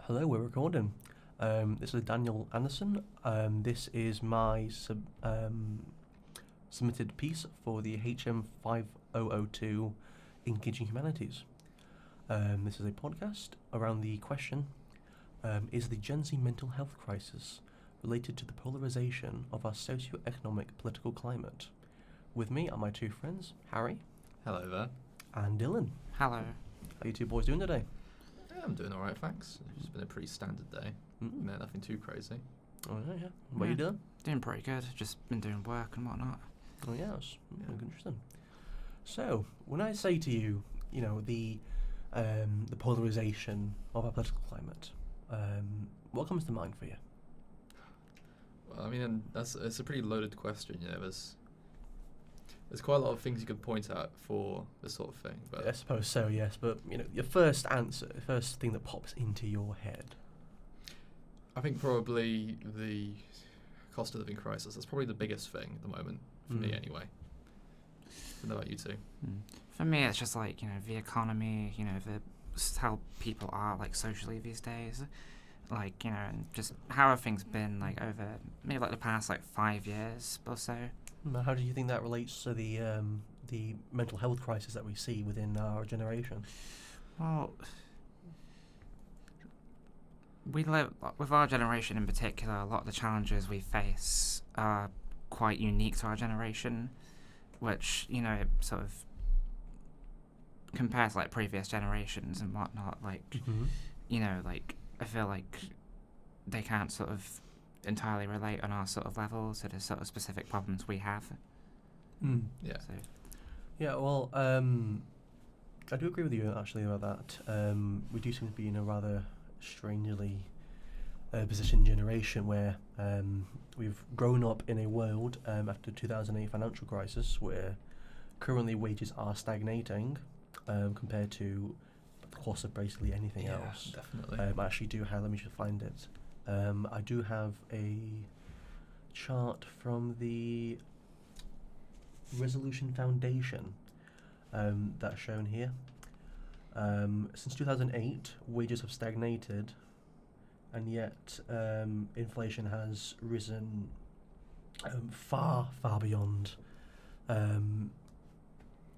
Hello, we're recording. This is Daniel Anderson. This is my submitted piece for the HM5002 Engaging Humanities. This is a podcast around the question, is the Gen Z mental health crisis related to the polarisation of our socio-economic political climate? With me are my two friends, Harry. Hello there. And Dylan. Hello. How you two boys doing today? Yeah, I'm doing alright, thanks. It's been a pretty standard day. Mm. No, nothing too crazy. Oh yeah. What are you doing? Doing pretty good. Just been doing work and whatnot. Oh yes, interesting. So when I say to you, the polarisation of our political climate, what comes to mind for you? Well, I mean, it's a pretty loaded question. There's quite a lot of things you could point at for this sort of thing. But I suppose so, yes. But your first answer, the first thing that pops into your head. I think probably the cost of living crisis. That's probably the biggest thing at the moment for me, anyway. I don't know about you two. For me, it's just like the economy. How people are like socially these days. Like and just how have things been like over maybe like the past like 5 years or so. How do you think that relates to the mental health crisis that we see within our generation? Well, we live with our generation in particular. A lot of the challenges we face are quite unique to our generation, which sort of compared to like previous generations and whatnot. Like like I feel like they can't sort of entirely relate on our sort of level to the sort of specific problems we have. Yeah. So. Yeah, well, I do agree with you actually about that. We do seem to be in a rather strangely positioned generation where we've grown up in a world after the 2008 financial crisis where currently wages are stagnating compared to the cost of basically anything else. Definitely. I actually do have, let me just find it. I do have a chart from the Resolution Foundation that's shown here. Since 2008, wages have stagnated, and yet inflation has risen far beyond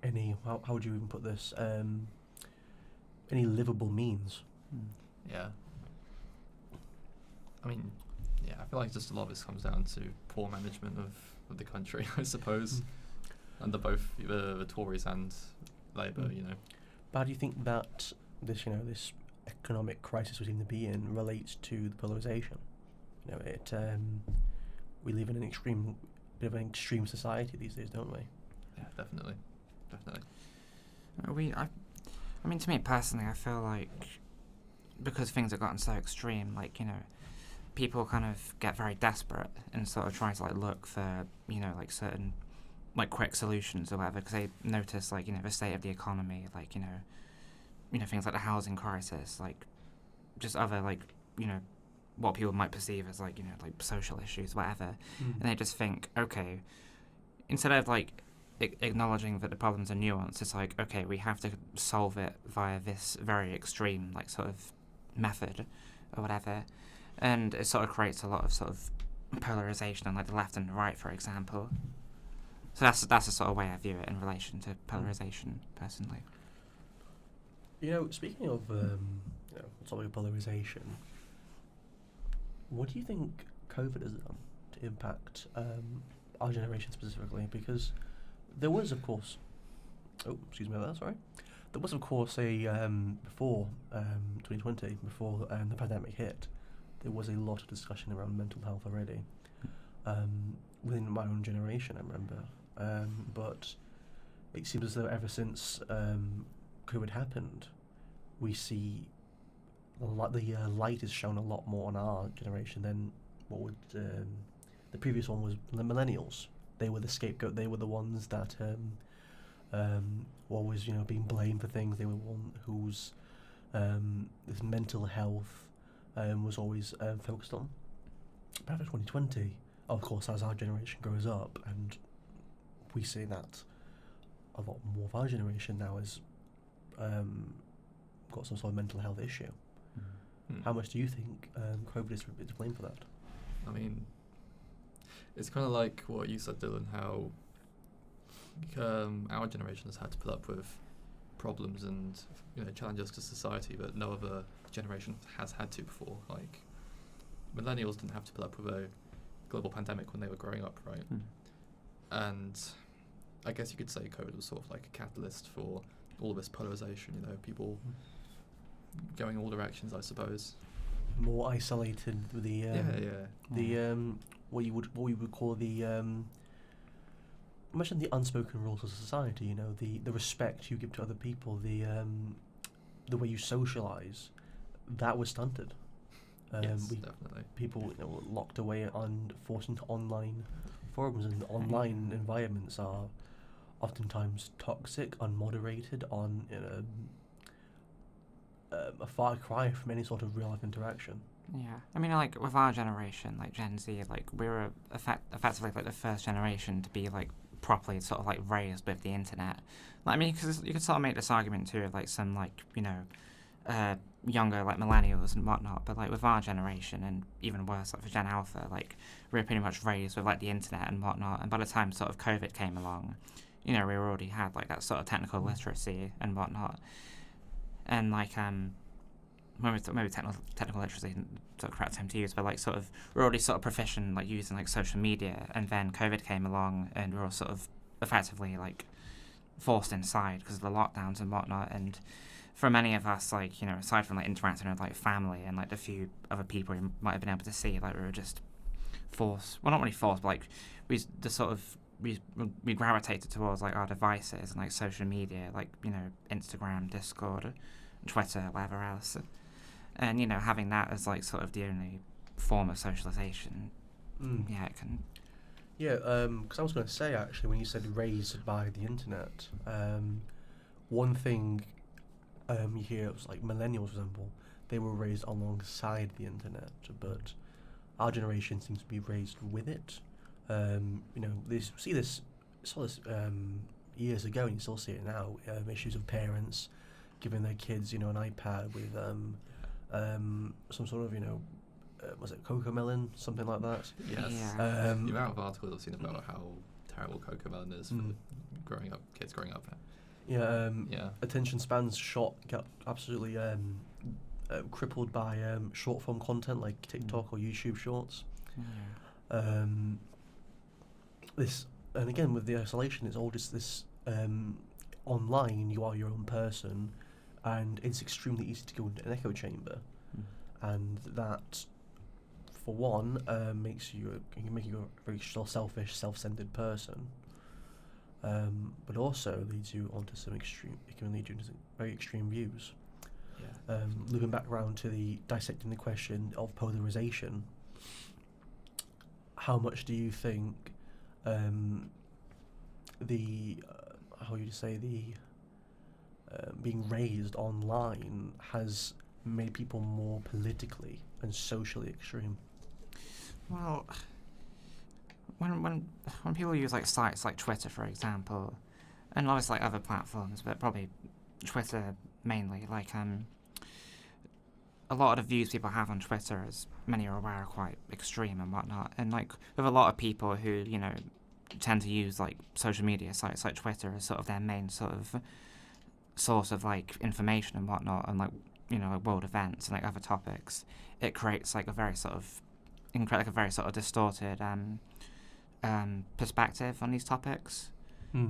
any, how would you even put this, any livable means. Yeah. I mean, I feel like just a lot of this comes down to poor management of the country, I suppose, under both the Tories and Labour, But how do you think that this, this economic crisis we seem to be in relates to the polarisation? We live in bit of an extreme society these days, don't we? Yeah, definitely. I mean, to me personally, I feel like because things have gotten so extreme, like people kind of get very desperate and sort of try to like look for like certain like quick solutions or whatever because they notice like the state of the economy, like things like the housing crisis, like just other like what people might perceive as like like social issues, whatever, and they just think, okay, instead of like acknowledging that the problems are nuanced, it's like, okay, we have to solve it via this very extreme like sort of method or whatever. And it sort of creates a lot of sort of polarisation on like the left and the right, for example. So that's the sort of way I view it in relation to polarisation, personally. Speaking of topic of polarisation, what do you think COVID has done to impact our generation specifically? Because there was, of course, there was, of course, a before 2020, before the pandemic hit. There was a lot of discussion around mental health already within my own generation, I remember. But it seems as though ever since COVID happened, we see the light is shown a lot more on our generation than what would the previous one was. The millennials, they were the scapegoat. They were the ones that were always being blamed for things. They were one whose this mental health was always focused on. But after 2020, of course, as our generation grows up, and we see that a lot more of our generation now has got some sort of mental health issue. How much do you think COVID is to blame for that? I mean, it's kind of like what you said, Dylan, how our generation has had to put up with problems and challenges to society that no other generation has had to before. Like, millennials didn't have to put up with a global pandemic when they were growing up, right? And I guess you could say COVID was sort of like a catalyst for all of this polarisation, people going all directions, I suppose. More isolated with what we would call the imagine the unspoken rules of society. The respect you give to other people, the way you socialise, that was stunted. Yes, definitely. People were locked away and forced into online forums, and online environments are oftentimes toxic, unmoderated, a far cry from any sort of real life interaction. Yeah, I mean, like with our generation, like Gen Z, like we were effectively like the first generation to be like properly sort of like raised with the internet. Like, I mean, because you could sort of make this argument too of like some like younger like millennials and whatnot, but like with our generation and even worse like for Gen Alpha, like we were pretty much raised with like the internet and whatnot. And by the time sort of COVID came along, we already had like that sort of technical literacy and whatnot. And like maybe technical literacy isn't sort of correct term to use, but like sort of we're already sort of proficient like using like social media, and then COVID came along and we're all sort of effectively like forced inside because of the lockdowns and whatnot. And for many of us, like aside from like interacting with like family and like the few other people you might have been able to see, like we were just forced, well not really forced, but like we gravitated towards like our devices and like social media, like Instagram, Discord, Twitter, whatever else, and having that as like sort of the only form of socialization. It can. Because I was going to say actually, when you said raised by the internet, one thing you hear was like millennials, for example, they were raised alongside the internet, but our generation seems to be raised with it. Saw this years ago, and you still see it now. Issues of parents giving their kids, an iPad with some sort of, was it Cocomelon, something like that? Yes. Yeah. The amount of articles I've seen about how terrible Cocomelon is for kids growing up. Attention spans get absolutely crippled by short form content like TikTok or YouTube Shorts. And again with the isolation, it's all just this online. You are your own person, and it's extremely easy to go into an echo chamber, and that, for one, can make you a very selfish, self-centered person. But also leads you onto it can lead you into some very extreme views. Looping back around to dissecting the question of polarization, how much do you think being raised online has made people more politically and socially extreme? Well, when people use like sites like Twitter, for example, and obviously like other platforms, but probably Twitter mainly, like a lot of the views people have on Twitter, as many are aware, are quite extreme and whatnot. And like with a lot of people who tend to use like social media sites like Twitter as sort of their main sort of source of like information and whatnot, and like like world events and like other topics, it creates like a very sort of distorted perspective on these topics.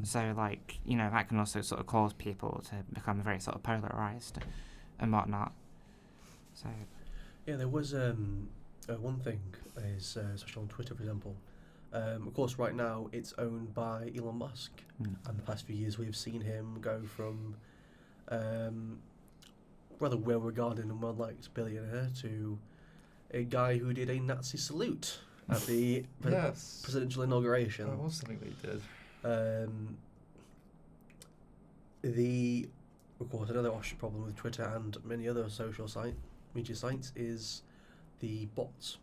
So like that can also sort of cause people to become very sort of polarized and whatnot. So there was one thing is especially on Twitter, for example. Of course, right now it's owned by Elon Musk, and the past few years we've seen him go from rather well-regarded and well-liked billionaire to a guy who did a Nazi salute at the presidential inauguration. That was something that he did. Of course, another problem with Twitter and many other social media sites is the bots.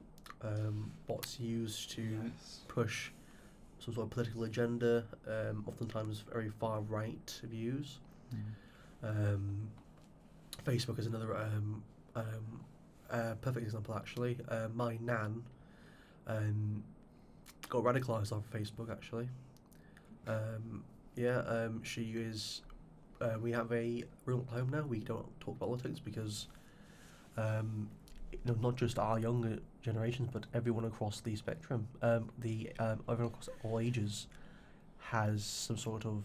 Bots used to push some sort of political agenda, oftentimes very far right views. Facebook is another perfect example actually. My nan got radicalised off Facebook actually. She is. We have a rule at home now. We don't talk politics because, not just our younger generations, but everyone across the spectrum. Everyone across all ages has some sort of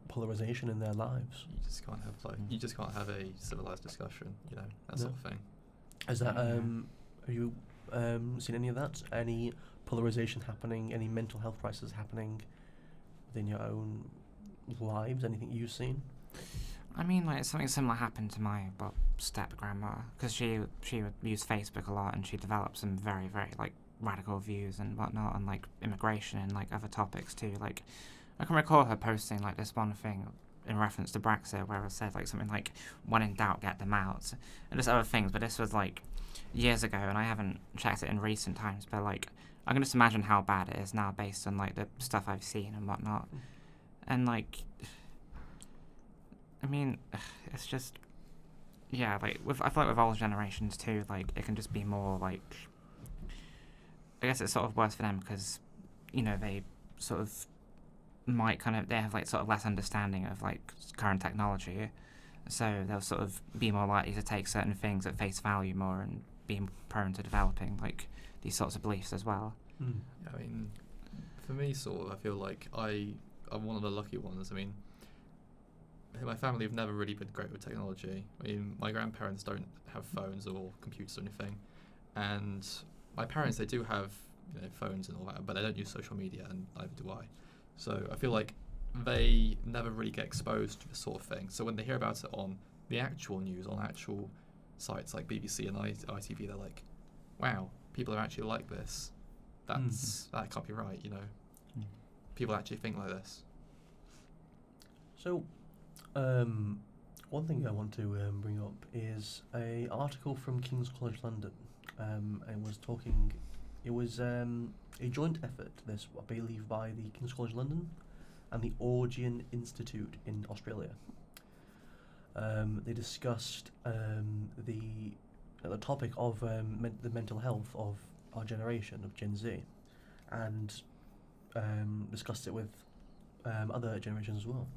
polarisation in their lives. You just can't have a civilized discussion, that sort of thing. Is that have you seen any of that? Any polarisation happening? Any mental health crisis happening within your own lives? Anything you've seen? I mean, like, something similar happened to my step-grandma, because she would use Facebook a lot, and she developed some very, very, radical views and whatnot on, immigration and, other topics, too. I can recall her posting, this one thing in reference to Brexit, where it said, something like, when in doubt, get them out, and just other things, but this was, years ago, and I haven't checked it in recent times, but, I can just imagine how bad it is now based on, the stuff I've seen and whatnot. And, I mean, it's just, yeah, I feel like with older generations, too, it can just be more, I guess it's sort of worse for them because, they sort of might they have, sort of less understanding of, current technology, so they'll sort of be more likely to take certain things at face value more and be prone to developing, these sorts of beliefs as well. I mean, for me, sort of, I feel like I'm one of the lucky ones. I mean, my family have never really been great with technology. I mean, my grandparents don't have phones or computers or anything, and my parents, they do have phones and all that, but they don't use social media, and neither do I. So I feel like they never really get exposed to this sort of thing. So when they hear about it on the actual news, on actual sites like BBC and ITV, they're like, wow, people are actually like this. That can't be right, People actually think like this. So, one thing I want to bring up is a article from King's College London. It was a joint effort, this, I believe, by the King's College London and the Augean Institute in Australia. They discussed the topic of the mental health of our generation, of Gen Z, and discussed it with other generations as well.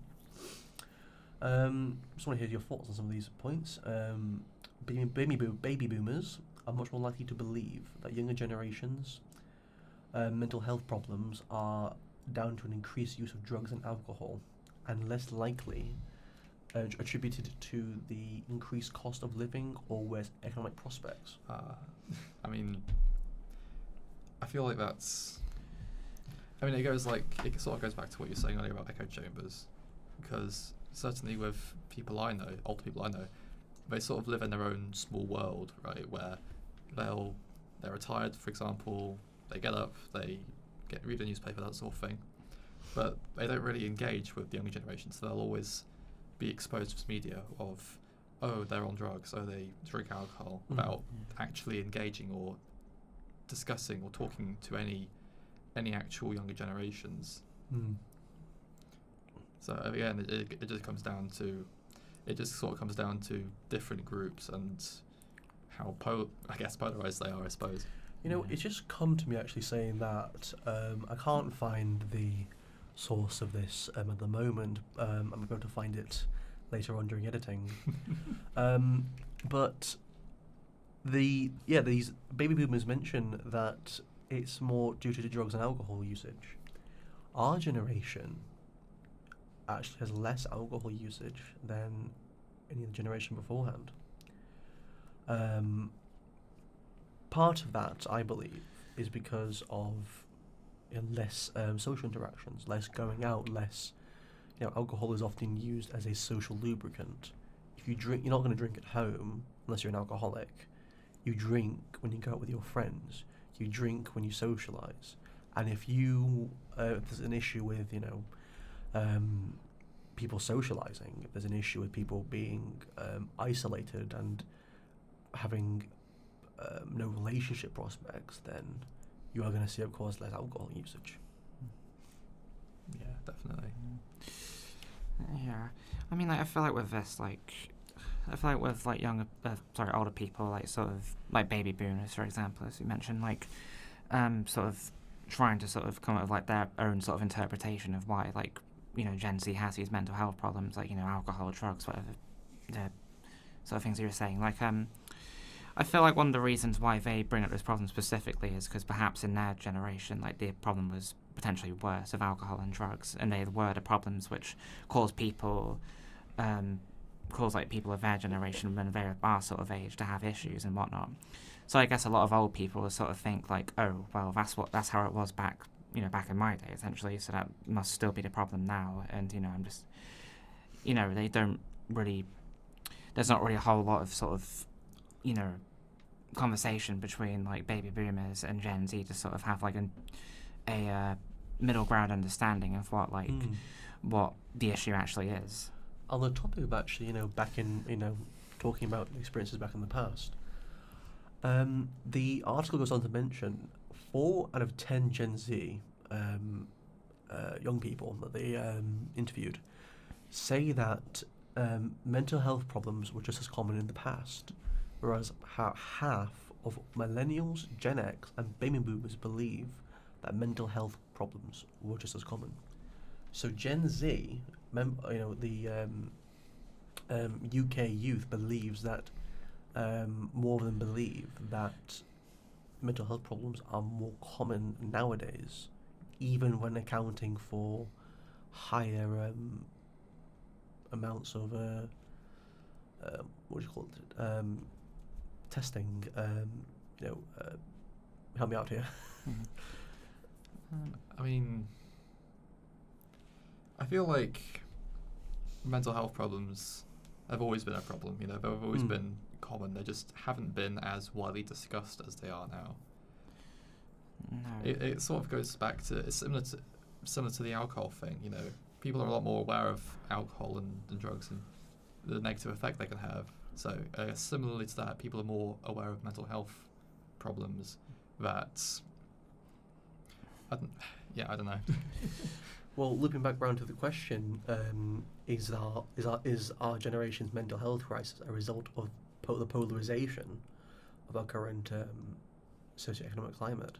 Just want to hear your thoughts on some of these points. Baby boomers are much more likely to believe that younger generations' mental health problems are down to an increased use of drugs and alcohol, and less likely attributed to the increased cost of living or worse economic prospects. I mean, I feel like that's. I mean, it sort of goes back to what you were saying earlier about echo chambers, because certainly with older people I know, they sort of live in their own small world, right, where they're retired, for example, they get up, they read a newspaper, that sort of thing, but they don't really engage with the younger generation, so they'll always be exposed to media of, oh, they're on drugs, oh, they drink alcohol, without actually engaging or discussing or talking to any actual younger generations. So again, it just comes down to, different groups and how polarized they are, I suppose. It's just come to me actually saying that I can't find the source of this at the moment. I'm going to find it later on during editing. But these baby boomers mention that it's more due to the drugs and alcohol usage. Our generation actually has less alcohol usage than any other generation beforehand. Part of that, I believe, is because of less social interactions, less going out, less. Alcohol is often used as a social lubricant. If you drink, you're not going to drink at home unless you're an alcoholic. You drink when you go out with your friends. You drink when you socialise. And if there's an issue with people socialising, if there's an issue with people being isolated and having no relationship prospects, then you are going to see, of course, less alcohol usage. Yeah, definitely. Yeah, I mean, I feel like with this, I feel like with like older people, like sort of like baby boomers, for example, as you mentioned, like sort of trying to sort of come up with like their own sort of interpretation of why like Gen Z has these mental health problems, like alcohol, drugs, whatever, the sort of things you were saying. Like I feel like one of the reasons why they bring up this problem specifically is because perhaps in their generation, like the problem was potentially worse of alcohol and drugs, and they were the problems which cause people, people of their generation when they are sort of age to have issues and whatnot. So I guess a lot of old people will sort of think like, oh, well, that's how it was back in my day, essentially. So that must still be the problem now. And I'm just, they don't really. There's not really a whole lot of sort of, conversation between like baby boomers and Gen Z to sort of have like a middle ground understanding of what what the issue actually is. On the topic of actually, back in, talking about experiences back in the past, the article goes on to mention 4 out of 10 Gen Z young people that they interviewed say that mental health problems were just as common in the past, whereas half of millennials, Gen X, and baby boomers believe that mental health problems were just as common. So Gen Z, the UK youth believes that more than believe that mental health problems are more common nowadays, even when accounting for higher amounts of what do you call it? Testing. Help me out here. I mean, I feel like mental health problems have always been a problem. They've always been common. They just haven't been as widely discussed as they are now. No. It sort of goes back to, it's similar to the alcohol thing. People are a lot more aware of alcohol and drugs and the negative effect they can have. So similarly to that, people are more aware of mental health problems that I don't know. Well, looping back round to the question, is our generation's mental health crisis a result of the polarisation of our current socio-economic climate?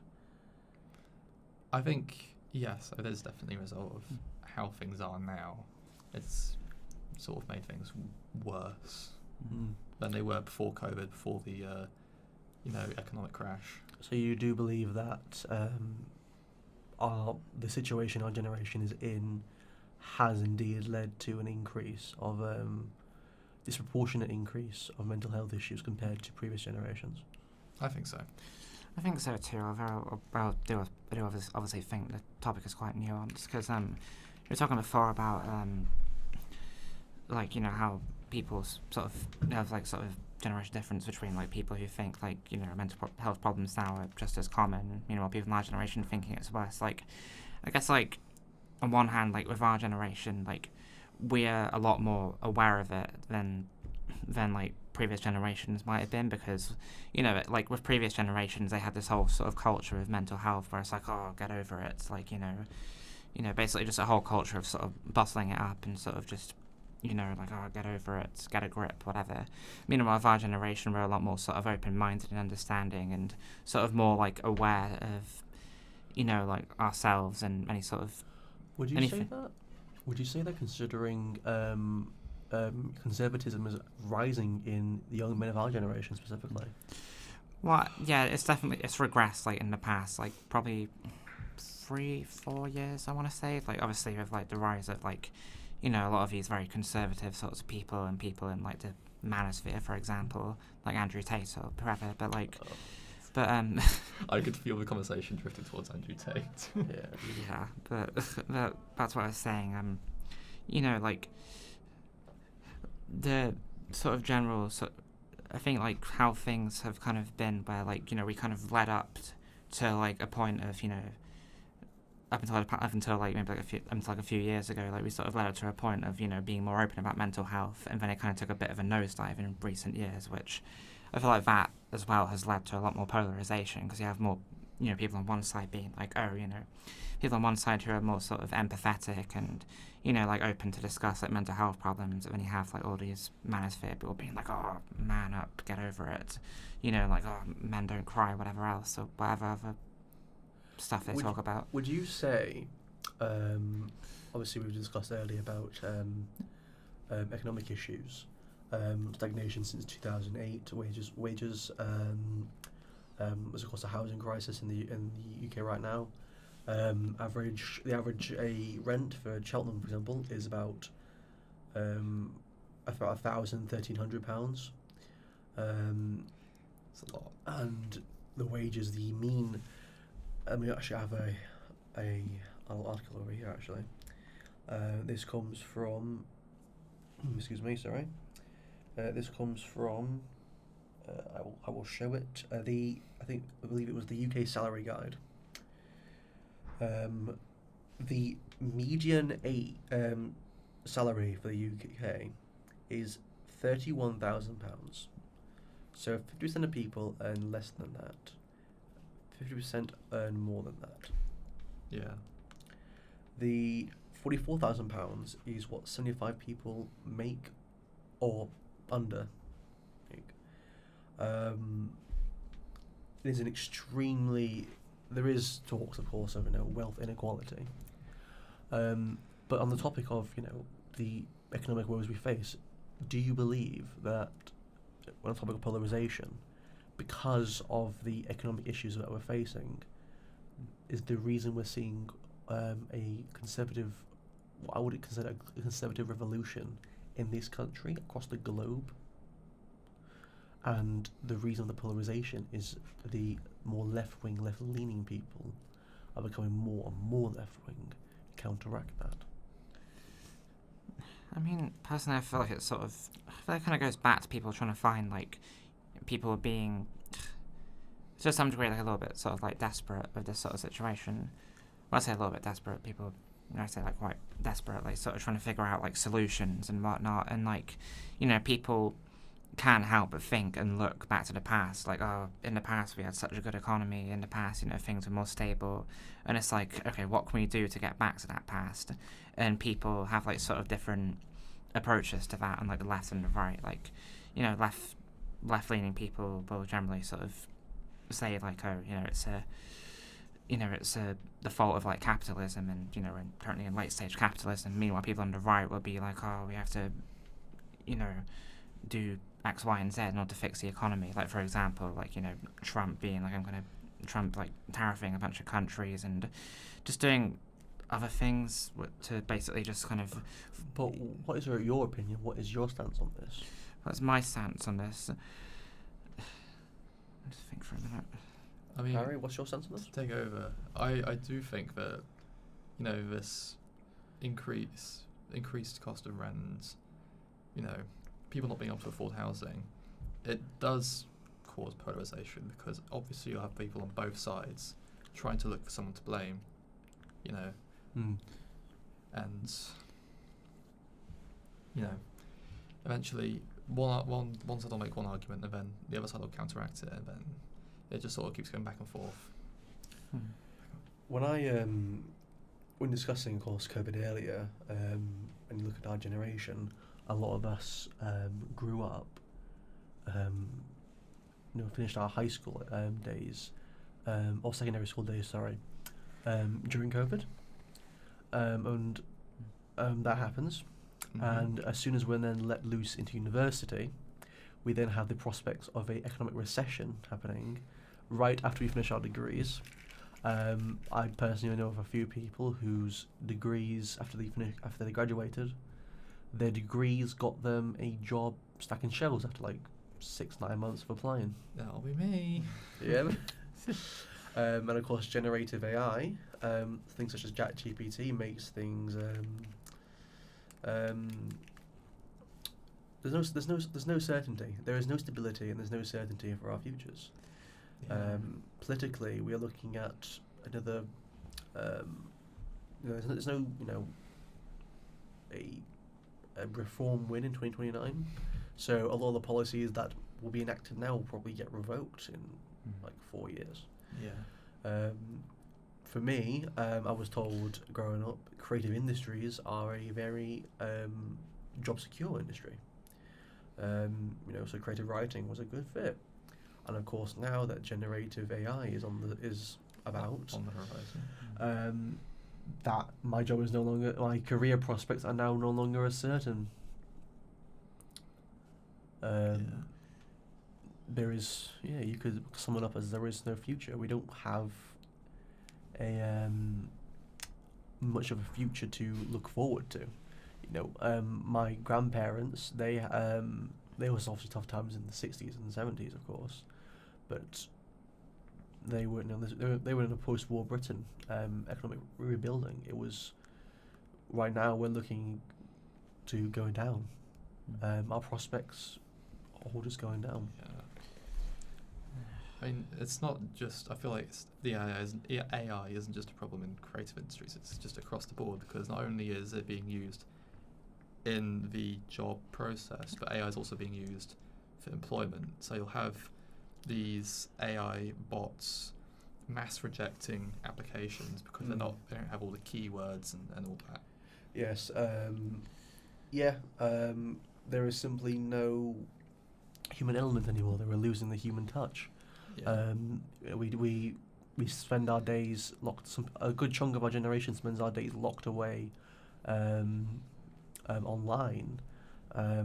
I think yes, it is definitely a result of how things are now. It's sort of made things worse than they were before COVID, before the economic crash. So you do believe that the situation our generation is in has indeed led to an increase of disproportionate increase of mental health issues compared to previous generations? I think so. I think so too. I do obviously think the topic is quite nuanced because you were talking before about how people sort of have like sort of generation difference between like people who think like mental health problems now are just as common, while people in our generation thinking it's worse. Like, I guess like on one hand, like with our generation, like we're a lot more aware of it than like previous generations might have been, because like with previous generations they had this whole sort of culture of mental health where it's like, oh, get over it. It's like basically just a whole culture of sort of bustling it up and sort of just like, oh, get over it, get a grip, whatever. Meanwhile, with our generation, we're a lot more sort of open-minded and understanding and sort of more like aware of like ourselves and any sort of Would you anything. say that? Would you say that considering conservatism is rising in the young men of our generation specifically? Well, yeah, it's regressed like in the past, like probably 3-4 years, I want to say. Like obviously with like the rise of like a lot of these very conservative sorts of people and people in like the manosphere, for example, like Andrew Tate or whoever. But like, I could feel the conversation drifting towards Andrew Tate. Yeah, but that's what I was saying. Like the sort of general I think like how things have kind of been where like we kind of led up to like a point of up until like maybe like a few years ago, like we sort of led up to a point of being more open about mental health, and then it kind of took a bit of a nosedive in recent years, which I feel like that as well has led to a lot more polarization, because you have more you know, people on one side being like, oh, you know, people on one side who are more sort of empathetic and, you know, like open to discuss like mental health problems. And then you have like all these manosphere people being like, oh, man up, get over it. You know, like, oh, men don't cry, whatever else, or whatever other stuff they talk about. Would you say, obviously we've discussed earlier about economic issues, stagnation since 2008, wages. There's of course a housing crisis in the UK right now. The average a rent for Cheltenham, for example, is about £1,300. It's a lot. And the wages, the mean. We actually have a article over here actually. This comes from. Excuse me, sorry. This comes from. I will show it. I believe it was the UK Salary Guide. The median salary for the UK is £31,000. So 50% of people earn less than that. 50% earn more than that. Yeah. The £44,000 is what 75 people make or under make. It is an extremely. There is talks, of course, of wealth inequality. But on the topic of the economic woes we face, do you believe that on the topic of polarisation, because of the economic issues that we're facing, is the reason we're seeing a conservative, what I would consider a conservative revolution in this country across the globe? And the reason of the polarisation is the more left-wing, left-leaning people are becoming more and more left-wing to counteract that. I mean, personally, I feel like it kind of goes back to people trying to find, like, people being, to some degree, like, a little bit sort of, like, desperate with this sort of situation. When I say a little bit desperate, people, I say, like, quite desperate, like, sort of trying to figure out, like, solutions and whatnot. And, like, people can't help but think and look back to the past, like, oh, in the past we had such a good economy, in the past, things were more stable, and it's like, okay, what can we do to get back to that past? And people have, like, sort of different approaches to that on, like, the left and the right, like, left-leaning people will generally sort of say, like, oh, it's the fault of, like, capitalism, and, we're currently in late-stage capitalism. Meanwhile, people on the right will be like, oh, we have to, do X, Y, and Z in order to fix the economy. Like, for example, like, Trump being like, Trump, like, tariffing a bunch of countries and just doing other things to basically just kind of... But what is your opinion? What is your stance on this? What's my stance on this? Let's think for a minute. I mean, Harry, what's your stance on this? To take over, I do think that, this increased cost of rent, people not being able to afford housing, it does cause polarisation, because obviously you'll have people on both sides trying to look for someone to blame, and eventually one side will make one argument, and then the other side will counteract it, and then it just sort of keeps going back and forth. When discussing, of course, COVID earlier, and you look at our generation, a lot of us grew up, finished our high school days, or secondary school days, sorry, during COVID, and that happens. Mm-hmm. And as soon as we're then let loose into university, we then have the prospects of a economic recession happening right after we finish our degrees. I personally know of a few people whose degrees, after they graduated, their degrees got them a job stacking shelves after like 6-9 months of applying. That'll be me. Yeah. And of course, generative AI, things such as ChatGPT makes things. There's no certainty. There is no stability, and there's no certainty for our futures. Yeah. Politically, we are looking at another. There's no a reform win in 2029. So a lot of the policies that will be enacted now will probably get revoked in like 4 years. Yeah. For me, I was told growing up, creative industries are a very job secure industry. So creative writing was a good fit, and of course now that generative AI is about, on the horizon. that my job is no longer, my career prospects are now no longer as certain. There is, you could sum it up as there is no future. We don't have a much of a future to look forward to. My grandparents, they was obviously tough times in the 60s and 70s, of course, but they were they were in a post-war Britain, economic rebuilding. It was, right now we're looking to go down. Our prospects are all just going down. Yeah. I mean, it's not just. I feel like AI isn't just a problem in creative industries. It's just across the board, because not only is it being used in the job process, but AI is also being used for employment. So you'll have these AI bots mass rejecting applications because they don't have all the keywords and all that. Yes. There is simply no human element anymore. They were losing the human touch. Yeah. We spend our days locked. A good chunk of our generation spends our days locked away online. A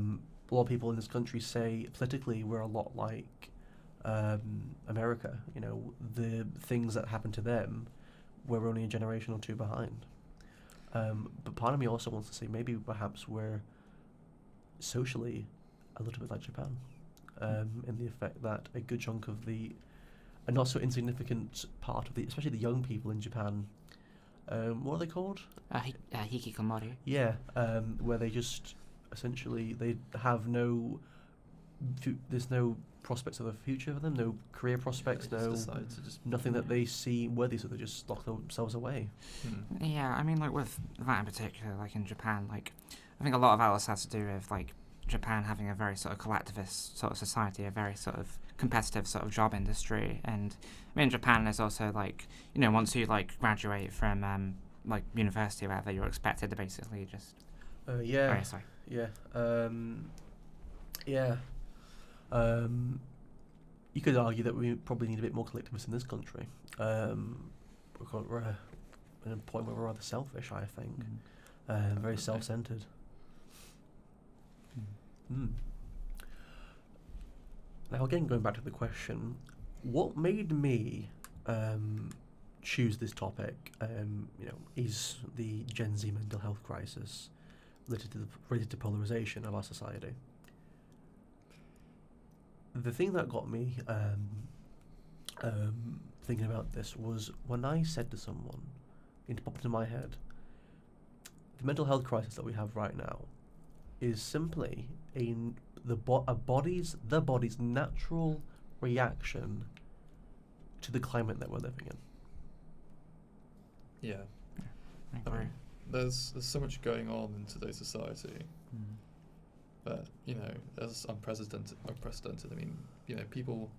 lot of people in this country say politically we're a lot like America. The things that happen to them, we're only a generation or two behind. But part of me also wants to say maybe perhaps we're socially a little bit like Japan, in the effect that a good chunk of a not so insignificant part of especially the young people in Japan, what are they called? Hikikomori. Yeah, where they just essentially they have there's no prospects of the future for them, no career prospects, nothing that they see worthy, so they just lock themselves away. Yeah, I mean, like with that in particular, like in Japan, like I think a lot of that has to do with like Japan having a very sort of collectivist sort of society, a very sort of competitive sort of job industry, and I mean in Japan there's also like once you like graduate from like university or whatever, you're expected to basically just you could argue that we probably need a bit more collectivism in this country. We're at a point where we're rather selfish, I think, very self-centered. Now again, going back to the question, what made me choose this topic, is the Gen Z mental health crisis related to polarisation of our society. The thing that got me thinking about this was when I said to someone, it popped into my head, the mental health crisis that we have right now is simply the body's natural reaction to the climate that we're living in. Yeah. I agree. There's so much going on in today's society that as unprecedented. I mean, people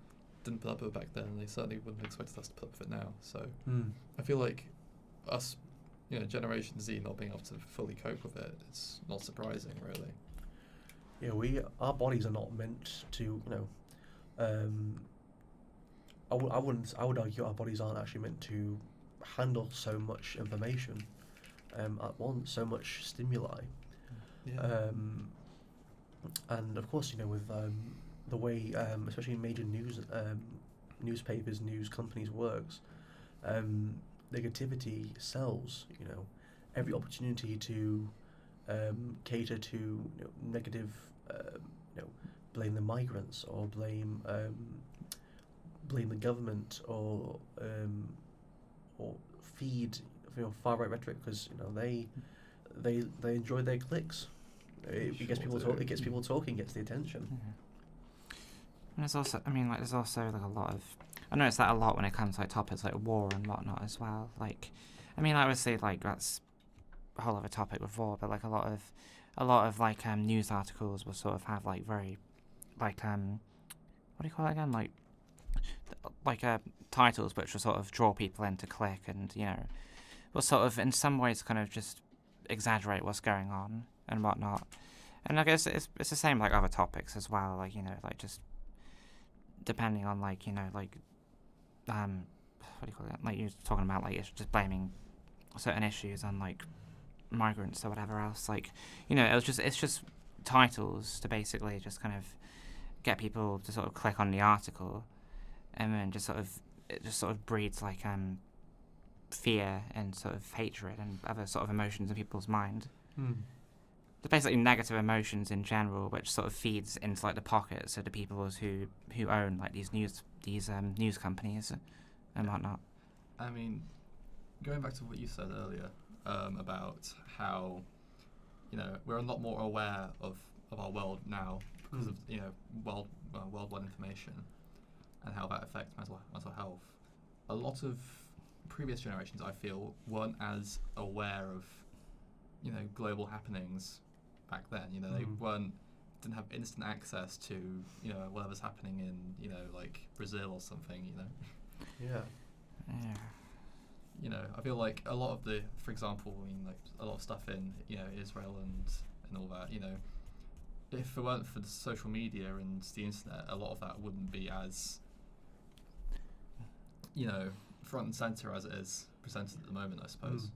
didn't put up with it back then, and they certainly wouldn't expect us to put up with it now. So I feel like us, Generation Z, not being able to fully cope with it, it's not surprising, really. Yeah, our bodies are not meant to, I would argue our bodies aren't actually meant to handle so much information at once, so much stimuli. Yeah. And of course, with the way, especially major newspapers, news companies works, negativity sells. Every opportunity to cater to negative, blame the migrants or blame the government or feed far right rhetoric, because they enjoy their clicks. It gets people talking, gets the attention. And there's also, there's also like a lot of, I notice that a lot when it comes to like topics like war and whatnot as well. Like, obviously like that's a whole other topic with war, but like a lot of like news articles will sort of have like very like what do you call it again, like titles which will sort of draw people in to click, and will sort of in some ways kind of just exaggerate what's going on and whatnot. And I guess it's the same like other topics as well, like just depending on what do you call it? Like you're talking about it's just blaming certain issues on like migrants or whatever else. It's just titles to basically just kind of get people to sort of click on the article, and then it just sort of breeds fear and sort of hatred and other sort of emotions in people's mind. It's basically negative emotions in general, which sort of feeds into the pockets of the people who own these news companies and whatnot. I mean, going back to what you said earlier about how we're a lot more aware of our world now because of worldwide information and how that affects mental health. A lot of previous generations, I feel, weren't as aware of global happenings back then. They didn't have instant access to whatever's happening in Brazil or something. Yeah. I feel like a lot of for example, a lot of stuff in Israel and all that. If it weren't for the social media and the internet, a lot of that wouldn't be as front and center as it is presented at the moment, I suppose.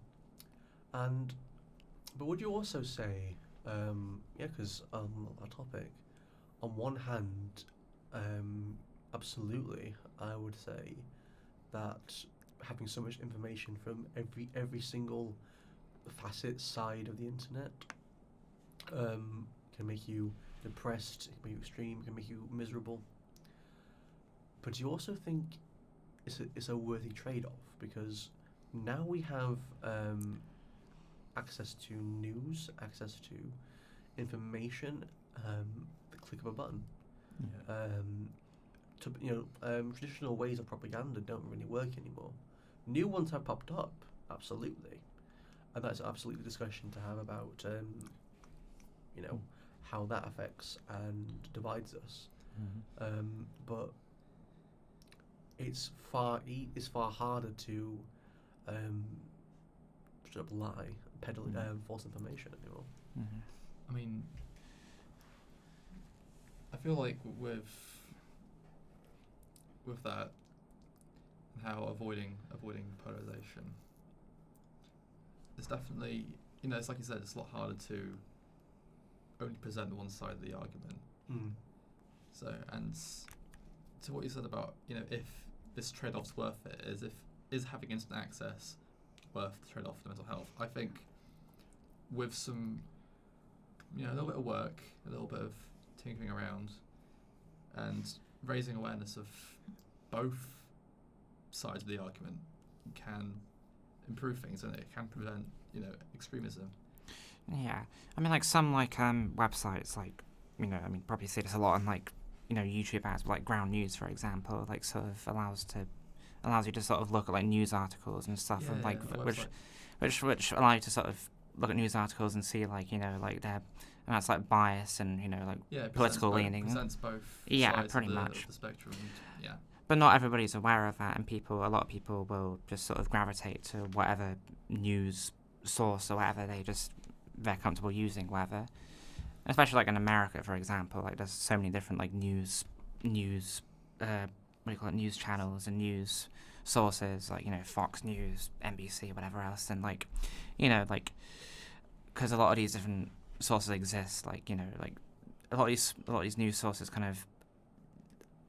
But would you also say, because on our topic, on one hand, absolutely, I would say that having so much information from every single side of the internet can make you depressed, can make you extreme, can make you miserable. But do you also think it's a worthy trade-off? Because now we have access to news, access to information, the click of a button. Traditional ways of propaganda don't really work anymore. New ones have popped up, absolutely, and that's absolutely a discussion to have about how that affects and divides us. But it's far harder to sort of lie, peddle false information anymore. I mean, I feel like with that, and how avoiding polarization, it's definitely it's like you said, it's a lot harder to only present one side of the argument. So, and to what you said about if this trade-off's worth it, is having instant access worth the trade-off for mental health? I think with some a little bit of work, a little bit of tinkering around, and raising awareness of both sides of the argument can improve things, and it can prevent extremism. Yeah, I mean, some websites, probably see this a lot on YouTube ads, but Ground News, for example, sort of allows you to sort of look at news articles and stuff, and which allow you to sort of look at news articles and see their amounts bias and political leaning. Presents both sides pretty of much the spectrum. But not everybody's aware of that, and a lot of people will just sort of gravitate to whatever news source or whatever they're comfortable using, whatever. Especially in America, for example, there's so many different news news channels and news sources, Fox News, NBC, whatever else, and because a lot of these different sources exist, a lot of these news sources kind of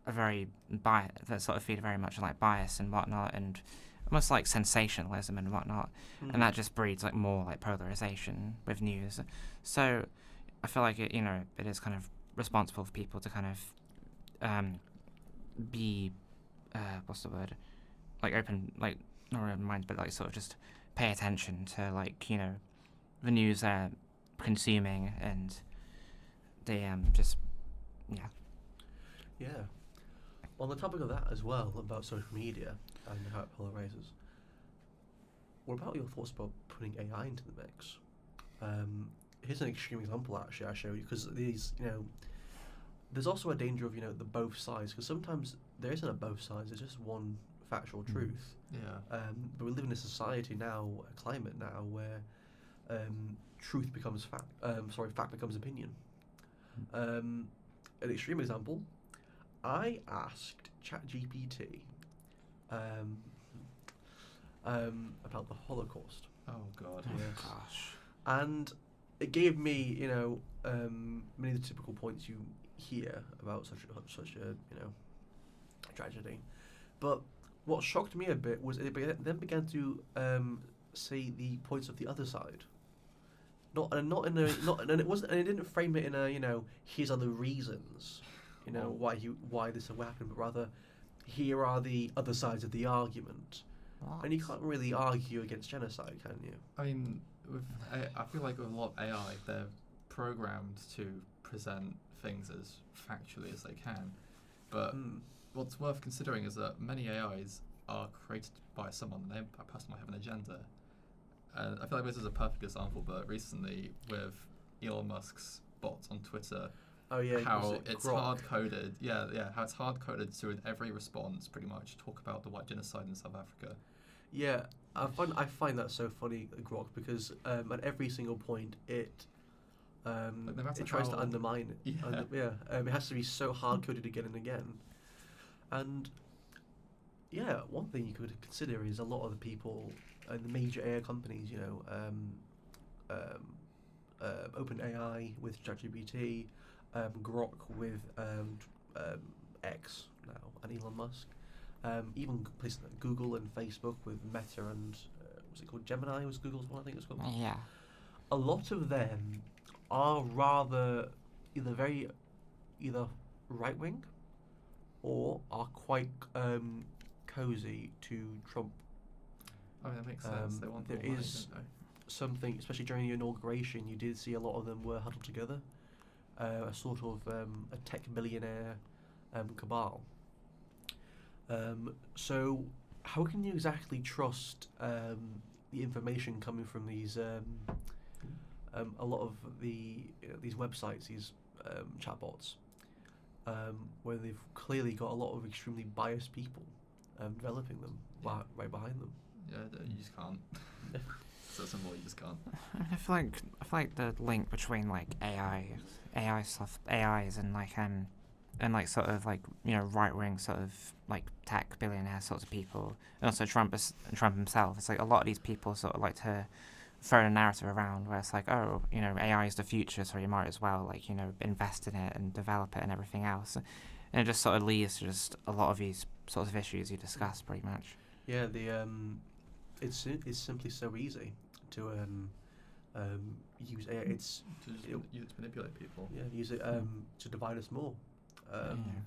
are very biased, that sort of feed very much bias and whatnot, and almost sensationalism and whatnot, and that just breeds more polarization with news. So I feel like it is kind of responsible for people to kind of be what's the word, open, not open minds, but sort of just pay attention to the news they're consuming, and they just On the topic of that as well, about social media and how it polarizes, what about your thoughts about putting AI into the mix? Here's an extreme example actually I show you, because these there's also a danger of the both sides, because sometimes there isn't a both sides. There's just one factual Mm. truth. Yeah. But we live in a society now, a climate now, where truth becomes fact. Fact becomes opinion. An extreme example: I asked ChatGPT about the Holocaust, Oh God. Oh, Yes. gosh. and it gave me, many of the typical points you hear about such a tragedy. But what shocked me a bit was then began to say the points of the other side. Not in a not and it wasn't and it didn't frame it in a here's are the reasons Oh. why this will happen, but rather here are the other sides of the argument. What? And you can't really argue against genocide, can you? I mean, I feel like with a lot of AI, they're programmed to present things as factually as they can. But what's worth considering is that many AIs are created by someone, and that person might have an agenda. And I feel like this is a perfect example, but recently with Elon Musk's bot on Twitter, Oh yeah, how was it it's Grok? hard-coded, how it's hard-coded to in every response pretty much talk about the white genocide in South Africa. Yeah, I find that so funny, Grok, because at every single point it Like, no matter it tries to how- undermine it. Yeah. It has to be so hard coded again and again. And yeah, one thing you could consider is a lot of the people and the major AI companies, OpenAI with ChatGPT, Grok with X now, and Elon Musk. Even places like Google and Facebook with Meta and was it called Gemini? Was Google's one? I think it's called. Yeah. A lot of them are rather either right wing or are quite cozy to Trump. I mean, that makes sense. They want there more money, is- don't Something, especially during the inauguration, you did see a lot of them were huddled together, a sort of a tech billionaire cabal. So, how can you exactly trust the information coming from these a lot of these websites, these chatbots, where they've clearly got a lot of extremely biased people developing them Yeah. right behind them. they? Yeah, you just can't. So simple, you just can't. I mean, I feel like the link between like AIs and like sort of like right wing sort of like tech billionaire sorts of people, and also Trump himself. It's like a lot of these people sort of like to throw a narrative around where it's like, oh, AI is the future, so you might as well like invest in it and develop it and everything else, and it just sort of leads to just a lot of these sorts of issues you discussed pretty much. Yeah, it's simply so easy to use AI. It's To just use it to manipulate people. use it to divide us more.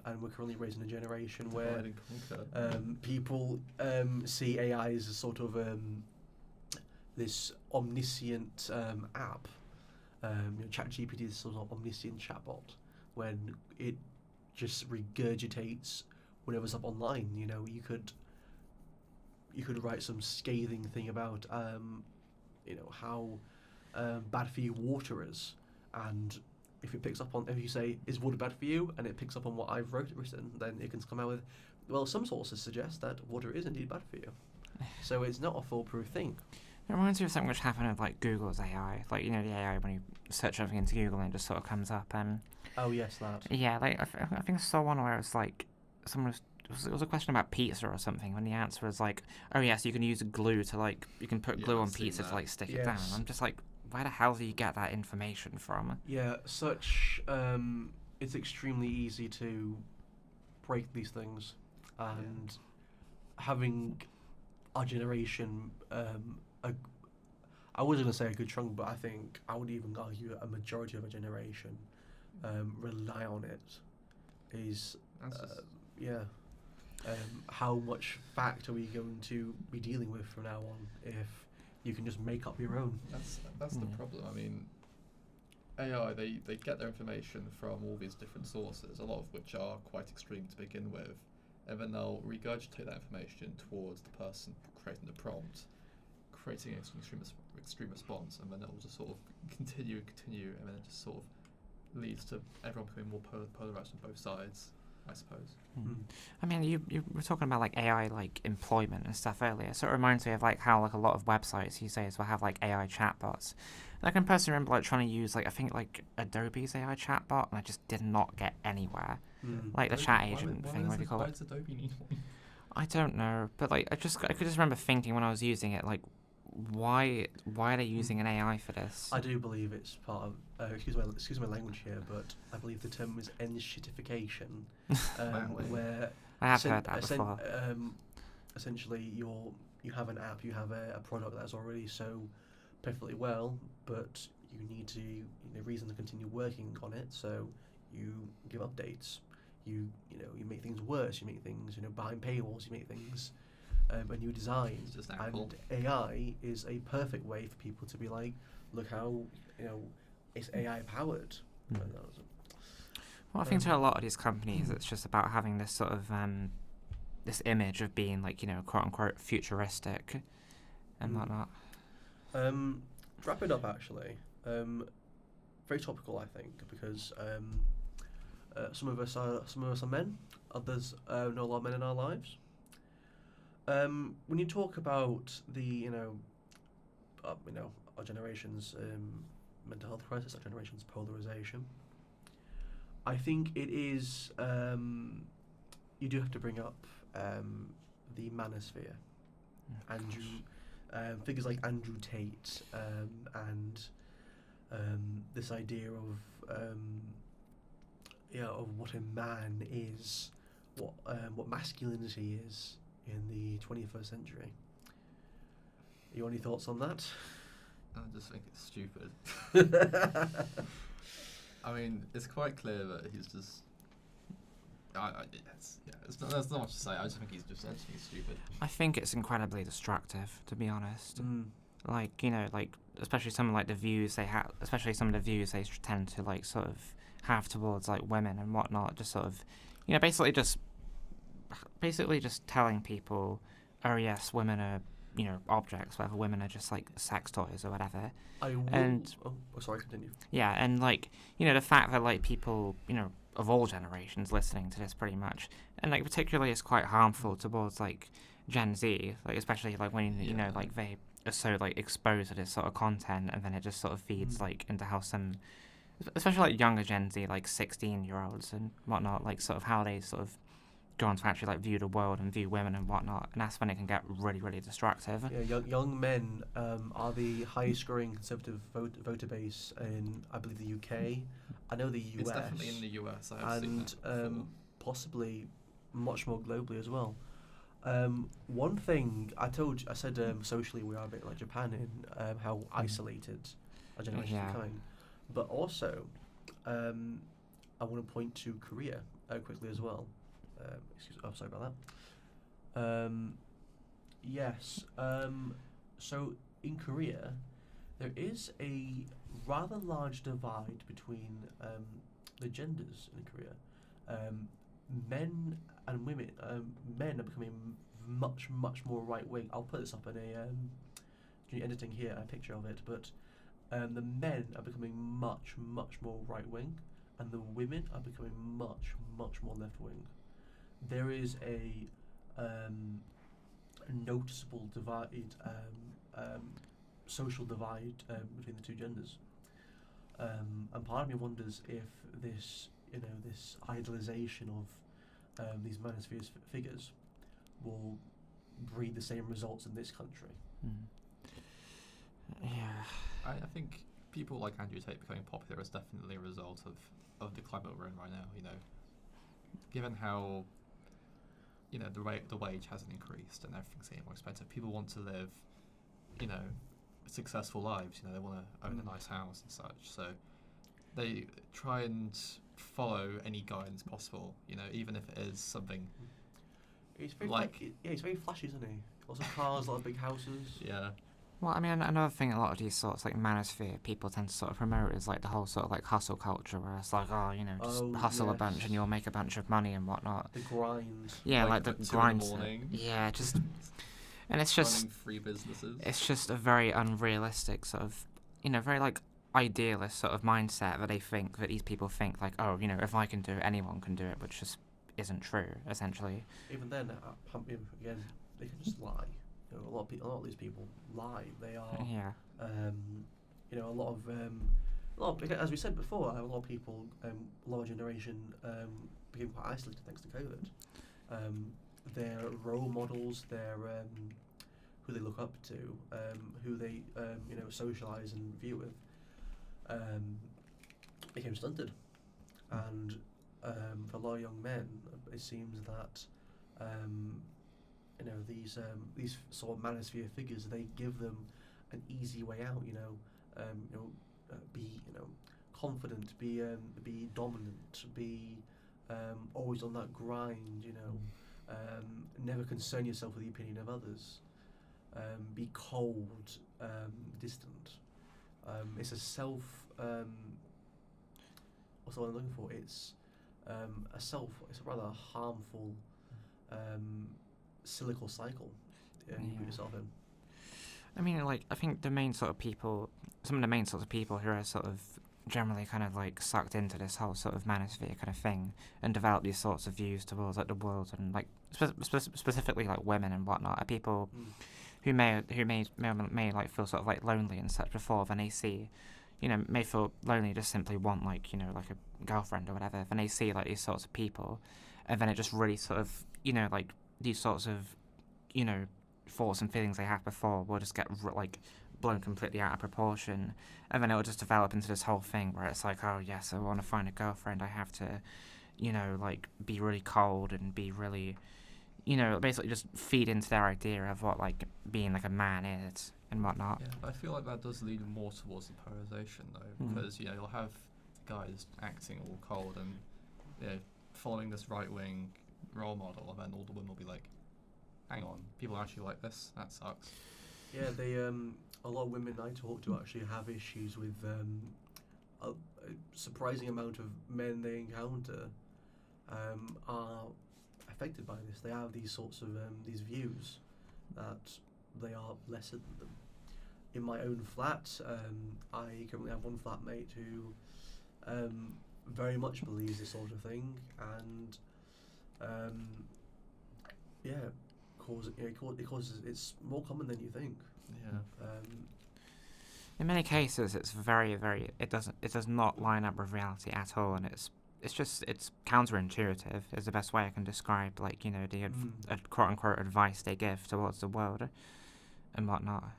And we're currently raising a generation where Divide and conquer. people see AI as a sort of this omniscient app. ChatGPT is sort of omniscient chatbot when it just regurgitates whatever's up online. You could write some scathing thing about how bad for you water is, and if you say is water bad for you, and it picks up on what I've written, then it can come out with, well, some sources suggest that water is indeed bad for you. So it's not a foolproof thing. It reminds me of something which happened with like Google's AI, like the AI when you search something into Google and it just sort of comes up. Oh yes, that. Yeah, like I think I saw one where it was like it was a question about pizza or something, when the answer was like, oh yes, you can use glue to like you can put Yeah, glue I've on seen pizza to that. like stick it down. Yes. I'm just like, where the hell do you get that information from? Yeah, it's extremely easy to break these things, and having our generation, I wasn't going to say a good chunk, but I think I would even argue a majority of a generation rely on it is, That's just, how much fact are we going to be dealing with from now on if you can just make up your own? that's the problem. I mean, AI, they get their information from all these different sources, a lot of which are quite extreme to begin with, and then they'll regurgitate that information towards the person creating the prompt, creating an extreme response, and then it will just sort of continue, and then it just sort of leads to everyone becoming more polarized on both sides. I suppose. I mean, you were talking about like AI like employment and stuff earlier, so it reminds me of like how like a lot of websites these days will have like AI chatbots. And I can personally remember like trying to use like I think like Adobe's AI chatbot, and I just did not get anywhere. Like the chat agent thing, what do you call Why it? does Adobe need one? I don't know, but like I could just remember thinking when I was using it, like why are they using an AI for this? I do believe it's part of. Excuse my language here, but I believe the term is enshittification, where I have heard that before. Essentially you have an app, you have a product that's already so perfectly well, but you need to reason to continue working on it, so you give updates, you make things worse, you make things behind paywalls, you make things a new design. It's just Apple. And AI is a perfect way for people to be like, look how it's AI powered. Well, I think to a lot of these companies, it's just about having this sort of this image of being like quote unquote futuristic and whatnot. Wrap it up actually. Very topical, I think, because some of us are men, others know a lot of men in our lives. When you talk about the our generation's mental health crisis, our generation's polarisation, I think it is you do have to bring up the manosphere. Figures like Andrew Tate and this idea of what a man is, what masculinity is in the 21st century. You any thoughts on that? I just think it's stupid. I mean, it's quite clear that he's just. There's not much to say. I just think he's stupid. I think it's incredibly destructive, to be honest. Like especially some of like the views they have, especially some of the views they tend to like sort of have towards like women and whatnot. Just sort of, basically just telling people, oh yes, women are objects, whatever. Women are just like sex toys or whatever. Sorry, continue. Yeah, and like the fact that like people of all generations listening to this pretty much, and like particularly it's quite harmful towards like Gen Z, like especially like when like they are so like exposed to this sort of content, and then it just sort of feeds like into how some, especially like younger Gen Z, like 16-year-olds and whatnot, like sort of how they sort of go on to actually like view the world and view women and whatnot, and that's when it can get really, really destructive. Yeah, young men are the highest scoring conservative voter base in, I believe, the UK. I know the US. It's definitely in the US. I have seen that possibly much more globally as well. One thing I said socially we are a bit like Japan in how isolated our generation is becoming, but also I want to point to Korea quickly as well. Sorry about that. Yes. So in Korea, there is a rather large divide between the genders in Korea. Men and women. Men are becoming much more right wing. I'll put this up in editing here, a picture of it. But the men are becoming much more right wing, and the women are becoming much more left wing. There is a noticeable divide, social divide between the two genders, and part of me wonders if this idolization of these manosphere figures will breed the same results in this country. Yeah, I think people like Andrew Tate becoming popular is definitely a result of the climate we're in right now. Given how the wage hasn't increased and everything's getting more expensive, people want to live successful lives. They want to own a nice house and such, so they try and follow any guidance possible, even if it is something He's very like he's very flashy, isn't he? Lots of cars, a lot of big houses. Yeah. Well, I mean, another thing a lot of these sorts like manosphere people tend to sort of promote is like the whole sort of like hustle culture, where it's like, just hustle a bunch and you'll make a bunch of money and whatnot. The grind. Yeah, like the grind. Morning. Yeah, just, and it's just running free businesses. It's just a very unrealistic sort of, very like idealist sort of mindset that these people think like, oh, if I can do it, anyone can do it, which just isn't true, essentially. Even then, again, they can just lie. You know, a lot of these people lie. They are, Yeah. you know, a lot of, as we said before, a lot of people, a lot of generation became quite isolated thanks to COVID. Their role models, their who they look up to, who they you know, socialise and view with, became stunted, and for a lot of young men, it seems that you know, these sort of manosphere figures, they give them an easy way out. You know, be, you know, confident, be dominant, be always on that grind. You know, never concern yourself with the opinion of others. Be cold, distant. It's a self. What's the word I'm looking for? It's It's a rather harmful, cyclical cycle you put yourself in. I mean, like, I think some of the main sorts of people who are sort of generally kind of like sucked into this whole sort of manosphere kind of thing and develop these sorts of views towards like the world and like specifically like women and whatnot are people who may like feel sort of like lonely and such before, then they see, you know, may feel lonely, just simply want like, you know, like a girlfriend or whatever, then they see like these sorts of people, and then it just really sort of, you know, like these sorts of, you know, thoughts and feelings they had before will just get like blown completely out of proportion, and then it'll just develop into this whole thing where it's like, oh yes, I want to find a girlfriend, I have to, you know, like be really cold and be really, you know, basically just feed into their idea of what like being like a man is and whatnot. Yeah, I feel like that does lead more towards the polarisation though, because you know, you'll have guys acting all cold and, you know, following this right-wing role model, and then all the women will be like, hang on, people are actually like this, that sucks. Yeah, they a lot of women I talk to actually have issues with a surprising amount of men they encounter are affected by this. They have these sorts of these views that they are lesser than them. In my own flat, I currently have one flatmate who very much believes this sort of thing, and it causes, it's more common than you think. Yeah. In many cases, it's very, very. It does not line up with reality at all, and it's counterintuitive. Is the best way I can describe, like, you know, the quote unquote advice they give towards the world, and whatnot.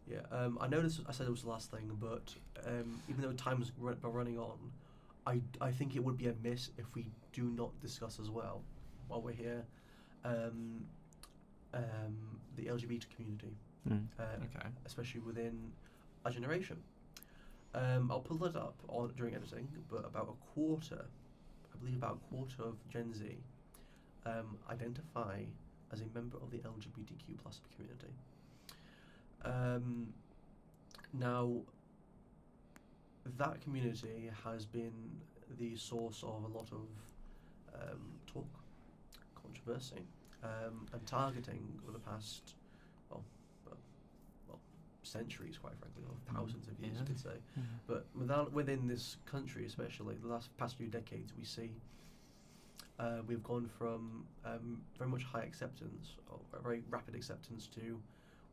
Yeah, I know I said it was the last thing, but even though time's running on, I think it would be amiss if we do not discuss as well, while we're here, the LGBT community, especially within our generation. I'll pull it up during editing, but about a quarter of Gen Z identify as a member of the LGBTQ plus community. Now, that community has been the source of a lot of talk, controversy, and targeting over the past, well, centuries, quite frankly, or thousands of years, you could say. But within this country, especially the past few decades, we see we've gone from very much high acceptance, or a very rapid acceptance, to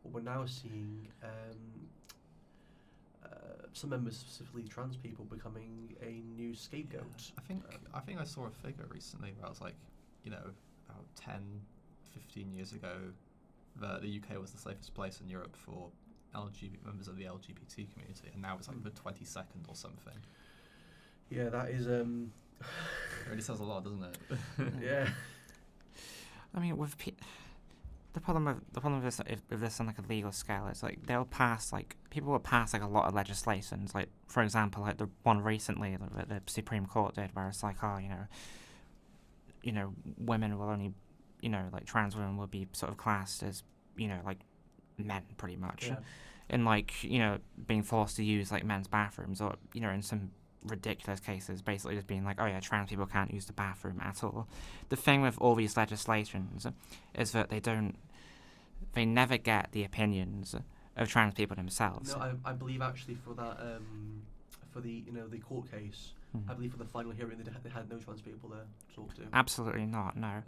what we're now seeing some members, specifically trans people, becoming a new scapegoat. I think I saw a figure recently where I was like, you know, about 10, 15 years ago, the UK was the safest place in Europe for members of the LGBT community, and now it's like the 22nd or something. Yeah, that is It really says a lot, doesn't it? Yeah. I mean, with the problem with this, if this on like a legal scale, is like people will pass like a lot of legislations. Like, for example, like the one recently that the Supreme Court did, where it's like, oh, you know, women will only, you know, like trans women will be sort of classed as, you know, like men pretty much, and like, you know, being forced to use like men's bathrooms, or, you know, in some ridiculous cases basically just being like, oh yeah, trans people can't use the bathroom at all. The thing with all these legislations is that they never get the opinions of trans people themselves. No, I believe actually for that for the, you know, the court case, I believe for the final hearing they had no trans people there to talk to. Absolutely not. No.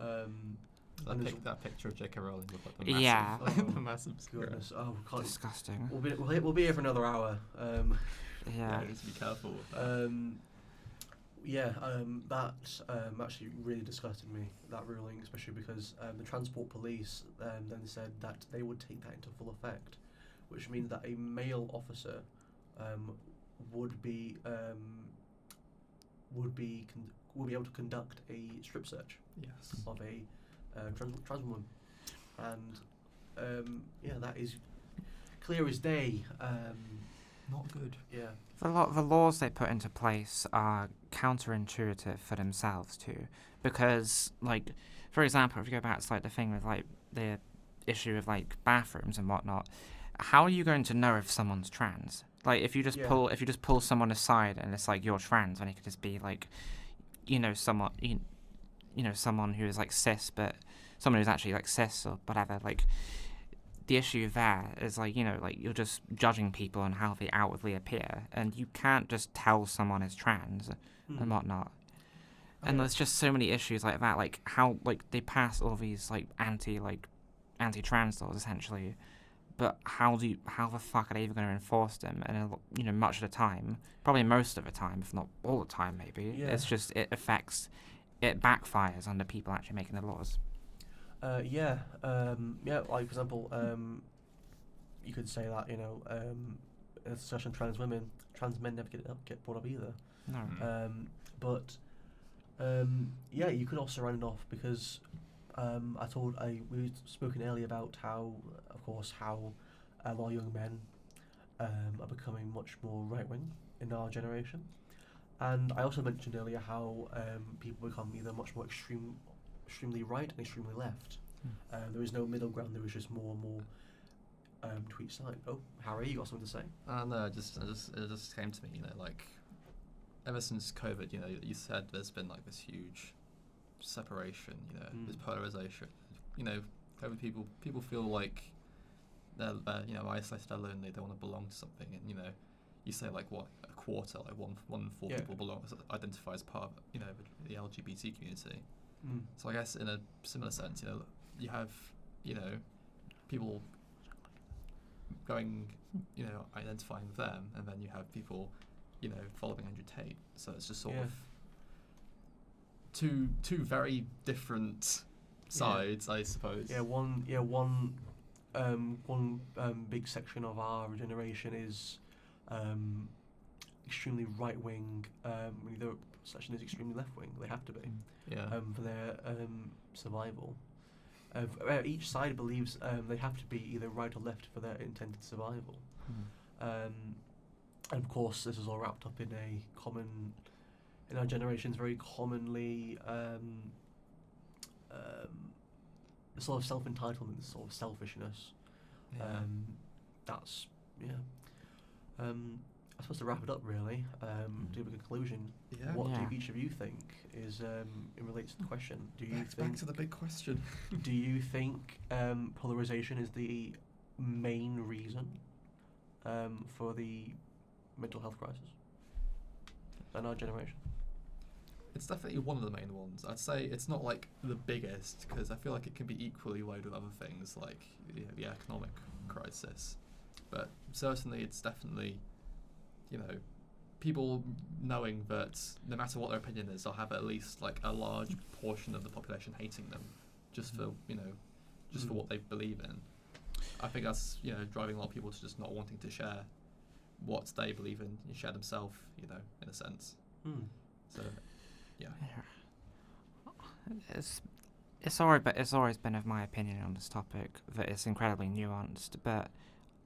That picture of J.K. Rowling with like the massive, Yeah. the massive square. Goodness, oh, can't. Disgusting. We'll be here for another hour. Yeah. You need to be careful with that. That actually really disgusted me, that ruling, especially because the transport police then said that they would take that into full effect, which means that a male officer would be able to conduct a strip search Yes. of a trans woman, and that is clear as day. Not good. Yeah. The laws they put into place are counterintuitive for themselves too, because like, for example, if you go back to like the thing with like the issue of like bathrooms and whatnot, how are you going to know if someone's trans? Like if you just pull someone aside and it's like you're trans, when it could just be like, someone someone who is like cis, but someone who's actually like cis or whatever. Like the issue there is like you're just judging people on how they outwardly appear, and you can't just tell someone is trans and whatnot. And there's just so many issues like that, like how like they pass all these like anti-trans laws essentially, but how the fuck are they even going to enforce them? And much of the time, probably most of the time, if not all the time, maybe it's just it backfires on the people actually making the laws. Like for example, you could say that in a discussion trans men never get brought up either. No. You could also round it off because we were spoken earlier about how a lot of young men are becoming much more right wing in our generation, and I also mentioned earlier how people become either much more extremely right and extremely left. There is no middle ground. There is just more and more to each side. Oh, Harry, you got something to say? No, it just came to me. Like ever since COVID, you said there's been like this huge separation. This polarization. COVID people feel like they're isolated, they're lonely. They want to belong to something, and you say like what a quarter, like one in four people identify as part of the LGBT community. So I guess in a similar sense, you have people going identifying with them, and then you have people following Andrew Tate. So it's just sort of two very different sides, I suppose. One big section of our generation is extremely right wing. The other section is extremely left wing. They have to be. For their survival. Each side believes they have to be either right or left for their intended survival. And of course, this is all wrapped up in in our generation's very commonly sort of self-entitlement, sort of selfishness. I'm supposed to wrap it up, really. To give a conclusion. What do each of you think is in relates to the question? Back to the big question. Do you think polarization is the main reason for the mental health crisis in our generation? It's definitely one of the main ones. I'd say it's not like the biggest, because I feel like it can be equally loaded with other things like the economic crisis. But certainly it's definitely people knowing that no matter what their opinion is, they'll have at least like a large portion of the population hating them just for for what they believe in. I think that's driving a lot of people to just not wanting to share what they believe in and share themselves, in a sense. So it's always been of my opinion on this topic that it's incredibly nuanced, but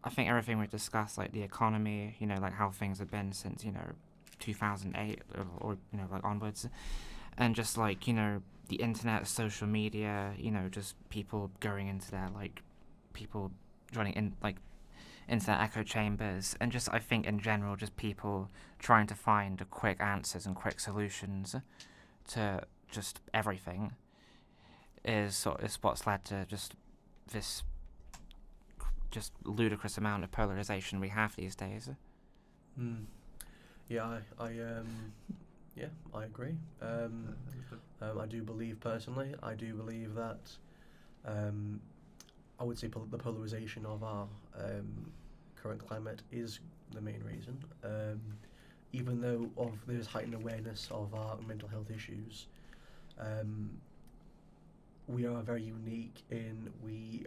I think everything we've discussed, like the economy, like how things have been since 2008 or like onwards, and just like the internet, social media, just people going into their people joining in into their echo chambers, and just I think in general just people trying to find quick answers and quick solutions to just everything is what's led to just this ludicrous amount of polarization we have these days. Yeah, Yeah, I agree. I do believe personally, that I would say the polarisation of our current climate is the main reason. Even though there's heightened awareness of our mental health issues, we are very unique in we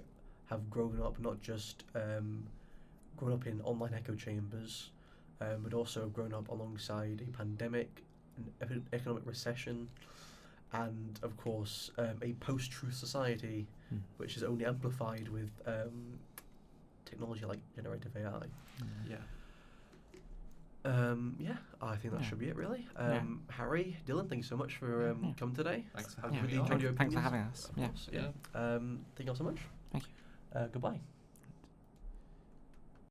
have grown up not just grown up in online echo chambers, but also grown up alongside a pandemic, an economic recession, and of course a post-truth society, which is only amplified with technology like generative AI. Yeah. Yeah, I think that Yeah. should be it really. Yeah. Harry, Dylan, thank you so much for Yeah. coming today. Thanks for I've having really me on. enjoyed your Thanks for opinions, having us. of Yeah. course, Yeah. Thank you all so much. Thank you. Goodbye.